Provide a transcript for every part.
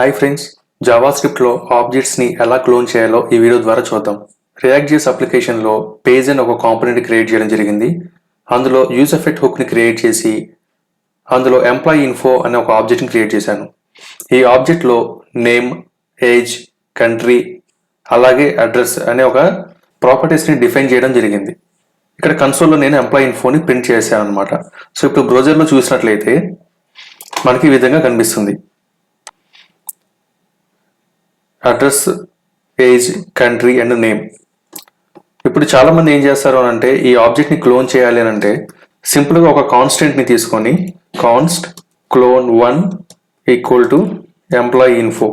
Hi friends, జావాస్క్రిప్ట్లో ఆబ్జెక్ట్స్ని ఎలా clone చేయాలో ఈ వీడియో ద్వారా చూద్దాం. రియాక్ట్.js అప్లికేషన్లో పేజ్ అని ఒక కాంపోనెంట్ క్రియేట్ చేయడం జరిగింది. అందులో యూజ్ ఎఫెక్ట్ హుక్ని క్రియేట్ చేసి అందులో ఎంప్లాయీ ఇన్ఫో అనే ఒక ఆబ్జెక్ట్ని క్రియేట్ చేశాను. ఈ ఆబ్జెక్ట్లో నేమ్, ఏజ్, కంట్రీ అలాగే అడ్రస్ అనే ఒక ప్రాపర్టీస్ని డిఫైన్ చేయడం జరిగింది. ఇక్కడ కన్సోల్లో నేను ఎంప్లాయీ ఇన్ఫోని ప్రింట్ చేశాను అనమాట. సో ఇప్పుడు బ్రౌజర్లో చూసినట్లయితే మనకి ఈ విధంగా కనిపిస్తుంది. Address, age, country and name. ఇప్పుడు చాలామంది ఏం చేస్తారు అని అంటే ఈ ఆబ్జెక్ట్ని క్లోన్ చేయాలి అని అంటే సింపుల్గా ఒక కాన్స్టెంట్ని తీసుకొని const clone 1 equal to employee info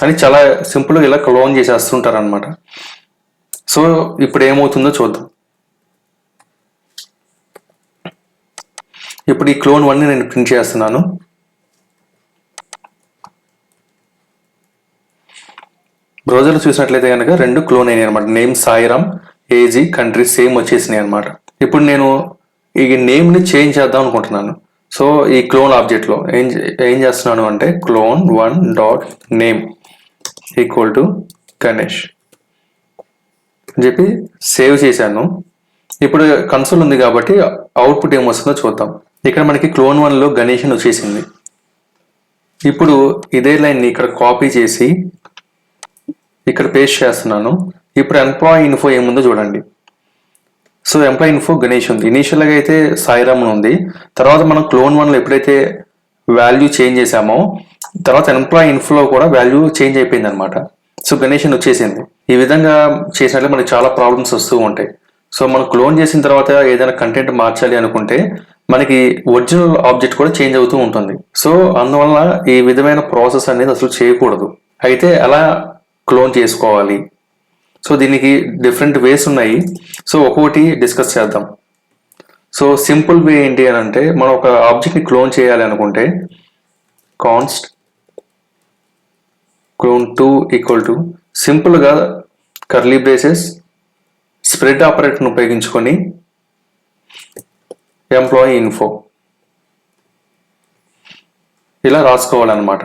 అని చాలా సింపుల్గా ఇలా క్లోన్ చేసేస్తుంటారు అనమాట. సో ఇప్పుడు ఏమవుతుందో చూద్దాం. ఇప్పుడు ఈ క్లోన్ 1ని నేను ప్రింట్ చేస్తున్నాను. బ్రౌజర్లో చూసినట్లయితే కనుక రెండు క్లోన్ అయినాయి అనమాట. Name Sairam, age, country same వచ్చేసినాయి అనమాట. ఇప్పుడు నేను ఈ నేమ్ని చేంజ్ చేద్దాం అనుకుంటున్నాను. సో ఈ క్లోన్ ఆబ్జెక్ట్లో ఏం చేస్తున్నాను అంటే clone 1 dot name equal to Ganesh అని చెప్పి సేవ్ చేశాను. ఇప్పుడు కన్సోల్ ఉంది కాబట్టి అవుట్పుట్ ఏమొస్తుందో చూద్దాం. ఇక్కడ మనకి క్లోన్ 1లో గణేష్ అని వచ్చేసింది. ఇప్పుడు ఇదే లైన్ని ఇక్కడ కాపీ చేసి ఇక్కడ పేస్ట్ చేస్తున్నాను. ఇప్పుడు ఎంప్లాయీ ఇన్ఫో ఏముందో చూడండి. సో ఎంప్లాయీ ఇన్ఫో గణేష్ ఉంది. ఇనీషియల్గా అయితే సాయిరామ్ ఉంది. తర్వాత మనం క్లోన్ 1లో ఎప్పుడైతే వాల్యూ చేంజ్ చేసామో తర్వాత ఎంప్లాయీ ఇన్ఫోలో కూడా వాల్యూ చేంజ్ అయిపోయింది అనమాట. సో గణేష్ అని వచ్చేసింది. ఈ విధంగా చేసినట్లయితే మనకి చాలా ప్రాబ్లమ్స్ వస్తూ ఉంటాయి. సో మనం క్లోన్ చేసిన తర్వాత ఏదైనా కంటెంట్ మార్చాలి అనుకుంటే మనకి ఒరిజినల్ ఆబ్జెక్ట్ కూడా చేంజ్ అవుతూ ఉంటుంది. సో అందువల్ల ఈ విధమైన ప్రాసెస్ అనేది అసలు చేయకూడదు. అయితే అలా క్లోన్ చేసుకోవాలి. సో దీనికి డిఫరెంట్ వేస్ ఉన్నాయి. సో ఒక్కొక్కటి డిస్కస్ చేద్దాం. సో సింపుల్ వే ఏంటి అని అంటే మనం ఒక ఆబ్జెక్ట్ని క్లోన్ చేయాలి అనుకుంటే కాన్స్ట్ క్లోన్ 2 ఈక్వల్ టు సింపుల్గా కర్లీ బ్రేసెస్ స్ప్రెడ్ ఆపరేటర్ని ఉపయోగించుకొని ఎంప్లాయీ ఇన్ఫో ఇలా రాసుకోవాలన్నమాట.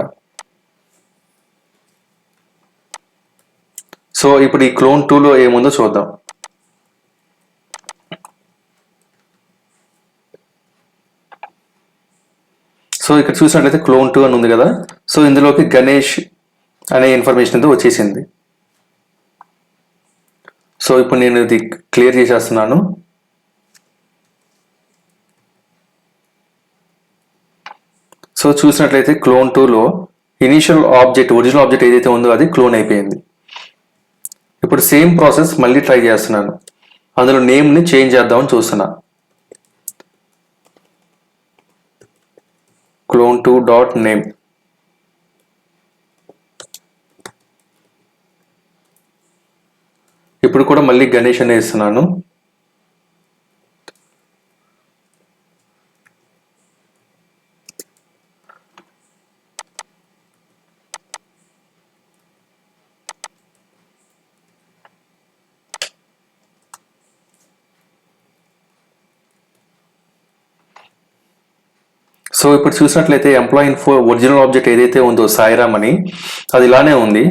సో ఇప్పుడు ఈ క్లోన్ 2లో ఏముందో చూద్దాం. సో ఇక్కడ చూసినట్లయితే క్లోన్ 2 అని ఉంది కదా. సో ఇందులోకి గణేష్ అనే ఇన్ఫర్మేషన్ అయితే వచ్చేసింది. సో ఇప్పుడు నేను ఇది క్లియర్ చేసేస్తున్నాను. సో చూసినట్లయితే క్లోన్ 2లో ఇనీషియల్ ఆబ్జెక్ట్ ఒరిజినల్ ఆబ్జెక్ట్ ఏదైతే ఉందో అది క్లోన్ అయిపోయింది. ఇప్పుడు సేమ్ ప్రాసెస్ మళ్ళీ ట్రై చేస్తున్నాను. అందులో నేమ్ని చేంజ్ చేద్దామని చూస్తున్నా. Clone 2 dot name. ఇప్పుడు కూడా మళ్ళీ గణేష్ అనే ఇస్తున్నాను. సో ఇప్పుడు చూసినట్లయితే ఎంప్లాయీ ఇన్ఫో ఒరిజినల్ ఆబ్జెక్ట్ ఏదైతే ఉందో సాయిరామ్ అని అది ఇలానే ఉంది.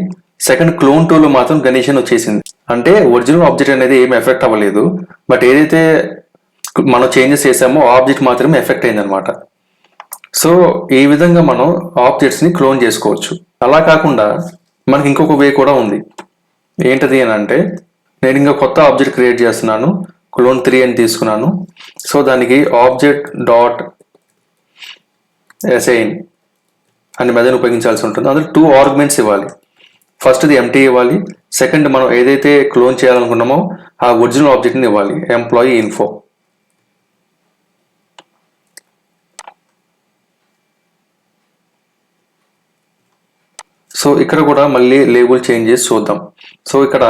సెకండ్ క్లోన్ 2లో మాత్రం గణేష్ అని వచ్చేసింది. అంటే ఒరిజినల్ ఆబ్జెక్ట్ అనేది ఏమి ఎఫెక్ట్ అవ్వలేదు. బట్ ఏదైతే మనం చేంజెస్ చేసామో ఆబ్జెక్ట్ మాత్రమే ఎఫెక్ట్ అయింది అనమాట. సో ఈ విధంగా మనం ఆబ్జెక్ట్స్ని క్లోన్ చేసుకోవచ్చు. అలా కాకుండా మనకి ఇంకొక వే కూడా ఉంది. ఏంటది అని అంటే నేను ఇంకా కొత్త ఆబ్జెక్ట్ క్రియేట్ చేస్తున్నాను. క్లోన్ 3 అని తీసుకున్నాను. సో దానికి ఆబ్జెక్ట్ డాట్ అసైన్ అనే మెథడ్ ఉపయోగించాల్సి ఉంటుంది. అందులో 2 ఆర్గ్యుమెంట్స్ ఇవ్వాలి. ఫస్ట్ది ఎంటీ ఇవ్వాలి. సెకండ్ మనం ఏదైతే క్లోన్ చేయాలనుకున్నామో ఆ ఒరిజినల్ ఆబ్జెక్ట్ని ఇవ్వాలి, ఎంప్లాయీ ఇన్ఫో. సో ఇక్కడ కూడా మళ్ళీ లేబుల్ చేంజ్ చేసి చూద్దాం. సో ఇక్కడ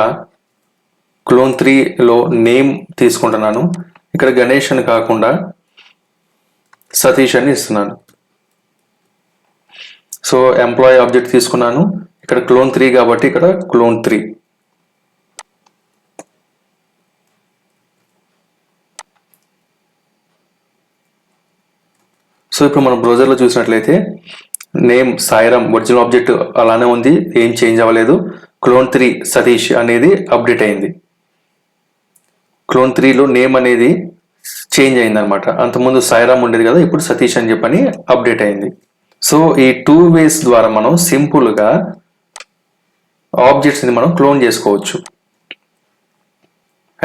క్లోన్ 3లో నేమ్ తీసుకుంటున్నాను. ఇక్కడ గణేష్ అని కాకుండా సతీష్ అని ఇస్తున్నాను. సో ఎంప్లాయీ ఆబ్జెక్ట్ తీసుకున్నాను. ఇక్కడ క్లోన్ 3 కాబట్టి ఇక్కడ క్లోన్ 3. సో ఇప్పుడు మనం బ్రౌజర్లో చూసినట్లయితే నేమ్ సాయిరామ్ ఒరిజినల్ ఆబ్జెక్ట్ అలానే ఉంది, ఏం చేంజ్ అవ్వలేదు. క్లోన్ 3 సతీష్ అనేది అప్డేట్ అయింది. క్లోన్ 3లో నేమ్ అనేది చేంజ్ అయింది అనమాట. అంతకుముందు సాయిరామ్ ఉండేది కదా, ఇప్పుడు సతీష్ అని చెప్పని అప్డేట్ అయింది. సో ఈ 2 ways ద్వారా మనం సింపుల్గా ఆబ్జెక్ట్స్ని మనం క్లోన్ చేసుకోవచ్చు.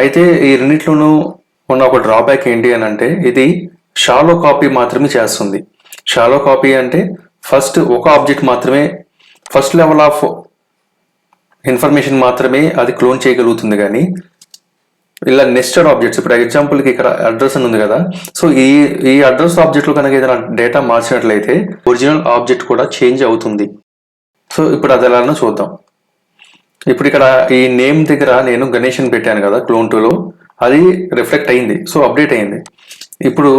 అయితే ఈ రెండిట్లోనూ ఉన్న ఒక డ్రాబ్యాక్ ఏంటి అని అంటే, ఇది షాలో కాపీ మాత్రమే చేస్తుంది. షాలో కాపీ అంటే ఫస్ట్ ఒక ఆబ్జెక్ట్ మాత్రమే, ఫస్ట్ లెవెల్ ఆఫ్ ఇన్ఫర్మేషన్ మాత్రమే అది క్లోన్ చేయగలుగుతుంది. కానీ ఇలా నెస్టెడ్ ఆబ్జెక్ట్స్, ఇప్పుడు ఎగ్జాంపుల్కి ఇక్కడ అడ్రస్ అని ఉంది కదా, సో ఈ అడ్రస్ ఆబ్జెక్ట్లో కనుక ఏదైనా డేటా మార్చినట్లయితే ఒరిజినల్ ఆబ్జెక్ట్ కూడా చేంజ్ అవుతుంది. సో ఇప్పుడు అది ఎలానో చూద్దాం. ఇప్పుడు ఇక్కడ ఈ నేమ్ దగ్గర నేను గణేష్ అని పెట్టాను కదా క్లోన్ 2లో, అది రిఫ్లెక్ట్ అయింది, సో అప్డేట్ అయింది. ఇప్పుడు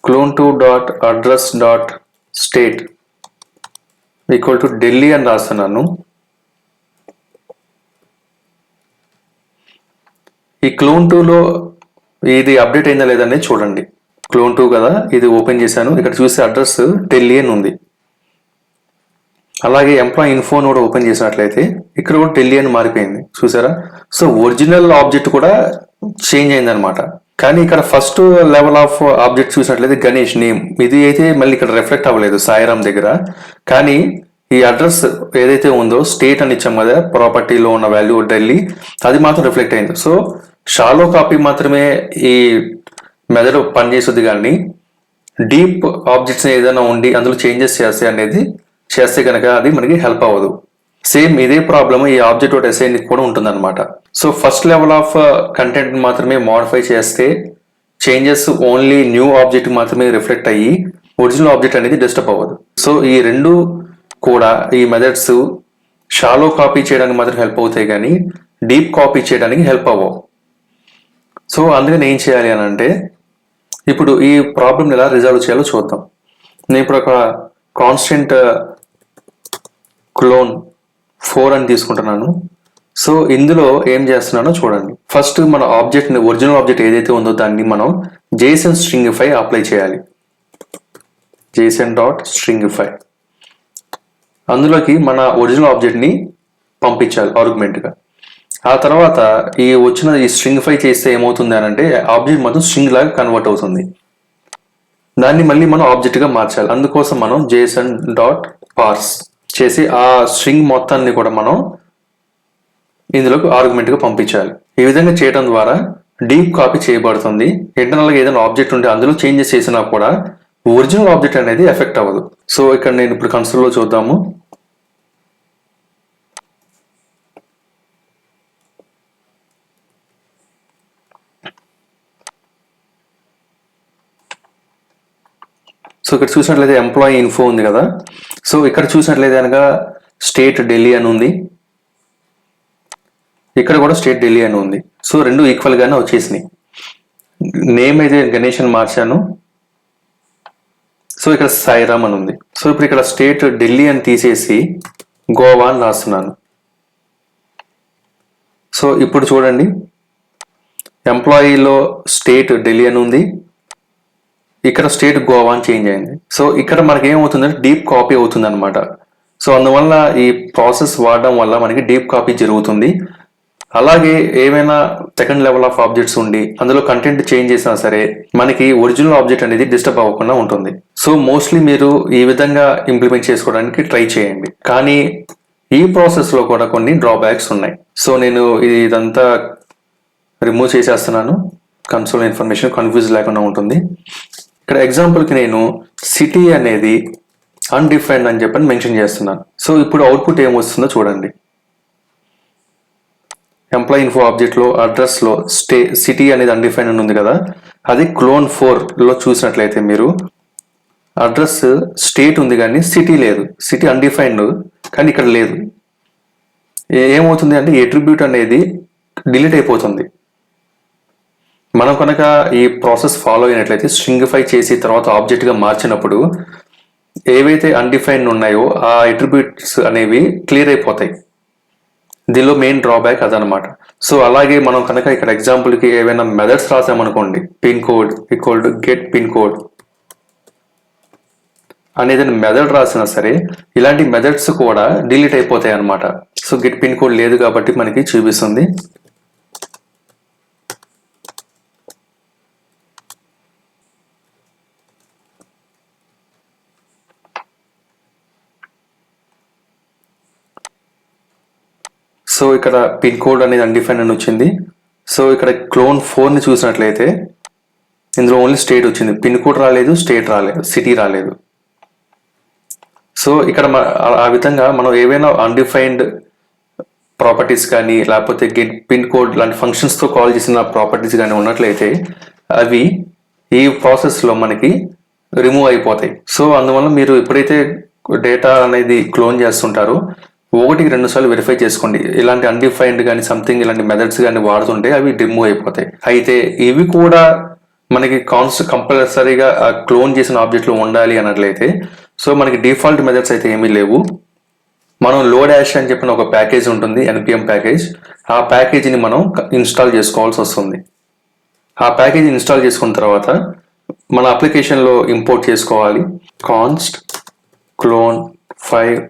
clone2.address.state ఈక్వల్ టు ఢిల్లీ అని రాస్తున్నాను. ఈ క్లోన్ 2లో ఇది అప్డేట్ అయిందా లేదని చూడండి. క్లోన్ 2 కదా, ఇది ఓపెన్ చేశాను, ఇక్కడ చూస్తే అడ్రస్ ఢిల్లీ అని ఉంది. అలాగే ఎంప్లాయీ ఇన్ఫోన్ కూడా ఓపెన్ చేసినట్లయితే ఇక్కడ కూడా ఢిల్లీ అని మారిపోయింది, చూసారా. సో ఒరిజినల్ ఆబ్జెక్ట్ కూడా చేంజ్ అయిందనమాట. కానీ ఇక్కడ ఫస్ట్ లెవెల్ ఆఫ్ ఆబ్జెక్ట్ చూసినట్లయితే గణేష్ నేమ్, ఇది అయితే మళ్ళీ ఇక్కడ రిఫ్లెక్ట్ అవ్వలేదు సాయిరామ్ దగ్గర. కానీ ఈ అడ్రస్ ఏదైతే ఉందో స్టేట్ అని ఇచ్చాం కదా, ప్రాపర్టీలో ఉన్న వాల్యూ ఢిల్లీ, అది మాత్రం రిఫ్లెక్ట్ అయింది. సో షాలో కాపీ మాత్రమే ఈ మెథడ్ పనిచేస్తుంది, కానీ డీప్ ఆబ్జెక్ట్స్ ఏదైనా ఉండి అందులో చేంజెస్ చేస్తే కనుక అది మనకి హెల్ప్ అవ్వదు. సేమ్ ఇదే ప్రాబ్లమ్ ఈ ఆబ్జెక్ట్ ఒకటి అసైన్ కూడా ఉంటుంది అనమాట. So first level of content మాత్రమే మోడిఫై చేస్తే చేంజెస్ ఓన్లీ న్యూ ఆబ్జెక్ట్ మాత్రమే రిఫ్లెక్ట్ అయ్యి ఒరిజినల్ ఆబ్జెక్ట్ అనేది డిస్టర్బ్ అవ్వదు. సో ఈ రెండు కూడా ఈ మెథడ్స్ షాలో కాపీ చేయడానికి మాత్రం హెల్ప్ అవుతాయి, కానీ డీప్ కాపీ చేయడానికి హెల్ప్ అవ్వవు. సో అందుకని ఏం చేయాలి అని అంటే, ఇప్పుడు ఈ ప్రాబ్లమ్ ఎలా రిజాల్వ్ చేయాలో చూద్దాం. నేను ఇప్పుడు ఒక కాన్స్టెంట్ క్లోన్ 4 అని తీసుకుంటున్నాను. సో ఇందులో ఏం చేస్తున్నానో చూడండి. ఫస్ట్ మన ఆబ్జెక్ట్ని, ఒరిజినల్ ఆబ్జెక్ట్ ఏదైతే ఉందో దాన్ని మనం JSON స్ట్రింగిఫై అప్లై చేయాలి. JSON.stringify అందులోకి మన ఒరిజినల్ ఆబ్జెక్ట్ని పంపించాలి ఆర్గ్యుమెంట్గా. ఆ తర్వాత ఈ స్ట్రింగిఫై చేస్తే ఏమవుతుంది అని అంటే, ఆబ్జెక్ట్ మొత్తం స్ట్రింగ్ లాగా కన్వర్ట్ అవుతుంది. దాన్ని మళ్ళీ మనం ఆబ్జెక్ట్గా మార్చాలి. అందుకోసం మనం JSON.parse చేసి ఆ స్ట్రింగ్ మొత్తాన్ని కూడా మనం ఇందులోకి ఆర్గ్యుమెంట్గా పంపించాలి. ఈ విధంగా చేయడం ద్వారా డీప్ కాపీ చేయబడుతుంది. ఇంటర్నల్గా ఏదైనా ఆబ్జెక్ట్ ఉంటే అందులో చేంజెస్ చేసినా కూడా ఒరిజినల్ ఆబ్జెక్ట్ అనేది ఎఫెక్ట్ అవ్వదు. సో ఇక్కడ నేను ఇప్పుడు కన్సోల్లో చూద్దాము. సో ఇక్కడ చూసినట్లయితే ఎంప్లాయీ ఇన్ఫో ఉంది కదా, సో ఇక్కడ చూసినట్లయితే కనుక స్టేట్ ఢిల్లీ అని ఉంది, ఇక్కడ కూడా స్టేట్ ఢిల్లీ అని ఉంది. సో రెండు ఈక్వల్ గానే వచ్చేసినాయి. నేమ్ అయితే గణేష్ అని మార్చాను, సో ఇక్కడ సాయిరామ్ అని ఉంది. సో ఇప్పుడు ఇక్కడ స్టేట్ ఢిల్లీ అని తీసేసి గోవా అని రాస్తున్నాను. సో ఇప్పుడు చూడండి, ఎంప్లాయీలో స్టేట్ ఢిల్లీ అని ఉంది, ఇక్కడ స్టేట్ గోవా అని చేంజ్ అయింది. సో ఇక్కడ మనకి ఏమవుతుందంటే డీప్ కాపీ అవుతుంది అనమాట. సో అందువల్ల ఈ ప్రాసెస్ వాడడం వల్ల మనకి డీప్ కాపీ జరుగుతుంది. అలాగే ఏమైనా సెకండ్ లెవెల్ ఆఫ్ ఆబ్జెక్ట్స్ ఉండి అందులో కంటెంట్ చేంజ్ చేసినా సరే మనకి ఒరిజినల్ ఆబ్జెక్ట్ అనేది డిస్టర్బ్ అవ్వకుండా ఉంటుంది. సో మోస్ట్లీ మీరు ఈ విధంగా ఇంప్లిమెంట్ చేసుకోవడానికి ట్రై చేయండి. కానీ ఈ ప్రాసెస్లో కూడా కొన్ని డ్రాబ్యాక్స్ ఉన్నాయి. సో నేను ఇదంతా రిమూవ్ చేసేస్తున్నాను, కన్సోల్ ఇన్ఫర్మేషన్ కన్ఫ్యూజ్ లేకుండా ఉంటుంది. ఇక్కడ ఎగ్జాంపుల్కి నేను సిటీ అనేది అన్డిఫైన్డ్ అని చెప్పని మెన్షన్ చేస్తున్నాను. సో ఇప్పుడు అవుట్పుట్ ఏమొస్తుందో చూడండి. ఎంప్లాయీ ఇన్ఫో ఆబ్జెక్ట్లో అడ్రస్లో సిటీ అనేది అన్డిఫైన్డ్ అని ఉంది కదా, అది క్లోన్ 4లో చూసినట్లయితే మీరు అడ్రస్ స్టేట్ ఉంది కానీ సిటీ లేదు. సిటీ అన్డిఫైన్డ్ కానీ ఇక్కడ లేదు. ఏమవుతుంది అంటే ఎట్రిబ్యూట్ అనేది డిలీట్ అయిపోతుంది. మనం కనుక ఈ ప్రాసెస్ ఫాలో అయినట్లయితే స్ట్రింగిఫై చేసి తర్వాత ఆబ్జెక్ట్గా మార్చినప్పుడు ఏవైతే అన్డిఫైన్డ్ ఉన్నాయో ఆ అట్రిబ్యూట్స్ అనేవి క్లియర్ అయిపోతాయి. దీనిలో మెయిన్ డ్రాబ్యాక్ అదనమాట. సో అలాగే మనం కనుక ఇక్కడ ఎగ్జాంపుల్కి ఏవైనా మెథడ్స్ రాసామనుకోండి, pin code equal to get pin code అనేది మెథడ్ రాసినా సరే ఇలాంటి మెథడ్స్ కూడా డిలీట్ అయిపోతాయి అన్నమాట. సో గెట్ పిన్ కోడ్ లేదు కాబట్టి మనకి చూపిస్తుంది. సో ఇక్కడ పిన్ కోడ్ అనేది అన్డిఫైన్ అని వచ్చింది. సో ఇక్కడ క్లోన్ 4ని చూసినట్లయితే ఇందులో ఓన్లీ స్టేట్ వచ్చింది, పిన్ కోడ్ రాలేదు, స్టేట్ రాలేదు, సిటీ రాలేదు. సో ఇక్కడ ఆ విధంగా మనం ఏవైనా అన్డిఫైన్డ్ ప్రాపర్టీస్ కానీ లేకపోతే గెట్ పిన్ కోడ్ లాంటి ఫంక్షన్స్తో కాల్ చేసిన ప్రాపర్టీస్ కానీ ఉన్నట్లయితే అవి ఈ ప్రాసెస్లో మనకి రిమూవ్ అయిపోతాయి. సో అందువల్ల మీరు ఎప్పుడైతే డేటా అనేది క్లోన్ చేస్తుంటారో 1-2 సార్లు వెరిఫై చేసుకోండి. ఇలాంటి అన్డిఫైన్డ్ కానీ సంథింగ్ ఇలాంటి మెథడ్స్ కానీ వాడుతుంటే అవి రిమూవ్ అయిపోతాయి. అయితే ఇవి కూడా మనకి కంపల్సరీగా క్లోన్ చేసిన ఆబ్జెక్ట్లో ఉండాలి అన్నట్లయితే సో మనకి డిఫాల్ట్ మెథడ్స్ అయితే ఏమీ లేవు. మనం లోడాష్ అని చెప్పిన ఒక ప్యాకేజ్ ఉంటుంది, npm ప్యాకేజ్. ఆ ప్యాకేజీని మనం ఇన్స్టాల్ చేసుకోవాల్సి వస్తుంది. ఆ ప్యాకేజ్ ఇన్స్టాల్ చేసుకున్న తర్వాత మన అప్లికేషన్లో ఇంపోర్ట్ చేసుకోవాలి. కాన్స్ట్ క్లోన్ 5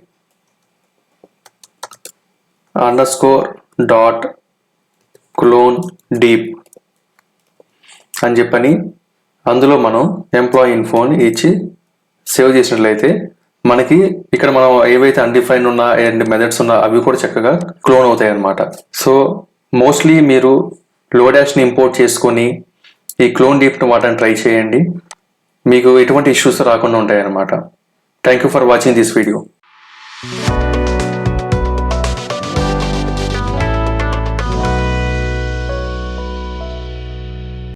_clone deep అని చెప్పని అందులో మనం ఎంప్లాయీ ఇన్ఫోని ఇచ్చి సేవ్ చేసినట్లయితే మనకి ఇక్కడ మనం ఏవైతే అన్డిఫైన్డ్ ఉన్నా అండ్ మెథడ్స్ ఉన్నా అవి కూడా చక్కగా క్లోన్ అవుతాయి అన్నమాట. సో మోస్ట్లీ మీరు లోడాష్ని ఇంపోర్ట్ చేసుకొని ఈ క్లోన్ డీప్ని వాడడానికి ట్రై చేయండి, మీకు ఎటువంటి ఇష్యూస్ రాకుండా ఉంటాయి అన్నమాట. Thank you for watching this video.